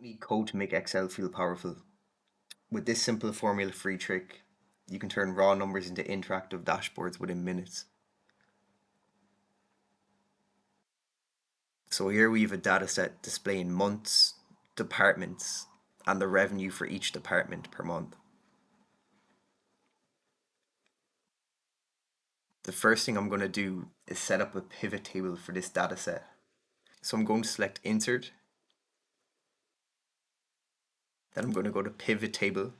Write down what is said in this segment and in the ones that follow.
Need code to make Excel feel powerful. With this simple formula-free trick, you can turn raw numbers into interactive dashboards within minutes. So here we have a dataset displaying months, departments, and the revenue for each department per month. The first thing I'm going to do is set up a pivot table for this dataset. So I'm going to select Insert, then I'm going to go to Pivot Table,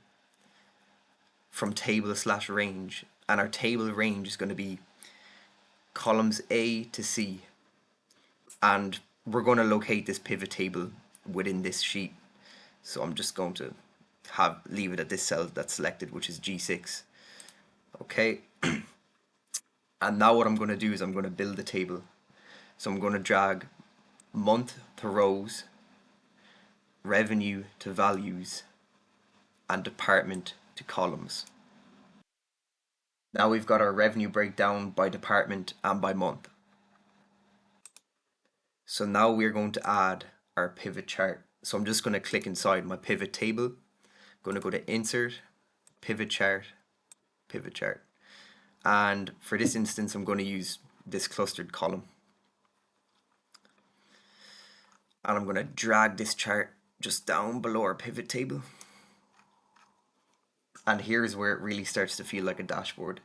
from Table/Range, and our table range is going to be columns A to C, and we're going to locate this pivot table within this sheet. So I'm just going to leave it at this cell that's selected, which is G6. Okay. And now what I'm going to do is I'm going to build the table. So I'm going to drag month to rows, revenue to values, and department to columns. Now we've got our revenue breakdown by department and by month. So now we're going to add our pivot chart. So I'm just going to click inside my pivot table, going to go to Insert, Pivot Chart, Pivot Chart. And for this instance, I'm going to use this clustered column. And I'm going to drag this chart just down below our pivot table. And here's where it really starts to feel like a dashboard.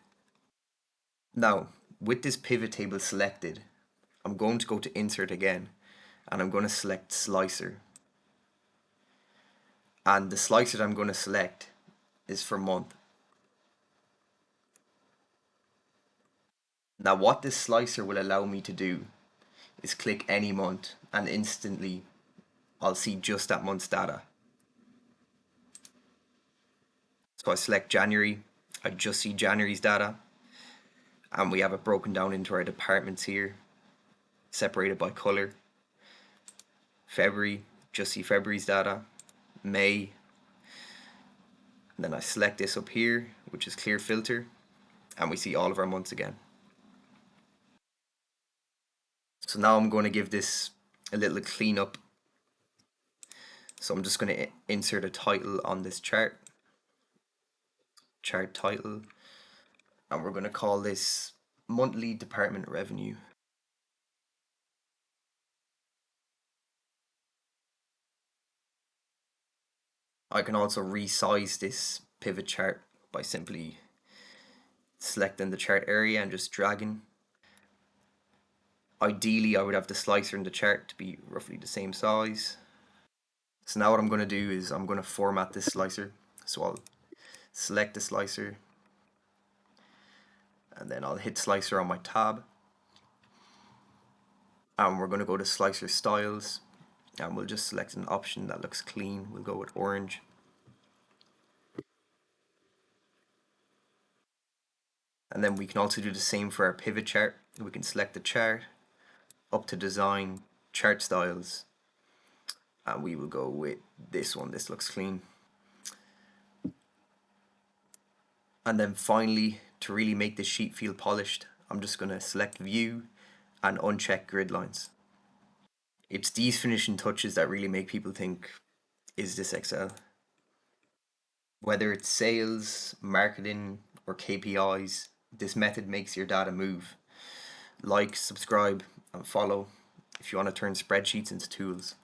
Now, with this pivot table selected, I'm going to go to Insert again, and I'm going to select Slicer. And the slicer that I'm going to select is for month. Now what this slicer will allow me to do is click any month, and instantly I'll see just that month's data. So I select January, I just see January's data, and we have it broken down into our departments here, separated by color. February, just see February's data. May, and then I select this up here, which is clear filter, and we see all of our months again. So now I'm going to give this a little cleanup. So I'm just going to insert a title on this chart title, and we're going to call this monthly department revenue. I can also resize this pivot chart by simply selecting the chart area and just dragging. Ideally, I would have the slicer in the chart to be roughly the same size. So now what I'm going to do is I'm going to format this slicer. So I'll select the slicer, and then I'll hit slicer on my tab, and we're going to go to slicer styles, and we'll just select an option that looks clean. We'll go with orange. And then we can also do the same for our pivot chart. We can select the chart, up to design, chart styles, and we will go with this one. This looks clean. And then finally, to really make this sheet feel polished, I'm just going to select view and uncheck grid lines. It's these finishing touches that really make people think, is this Excel? Whether it's sales, marketing, or KPIs, this method makes your data move. Like, subscribe, and follow if you want to turn spreadsheets into tools.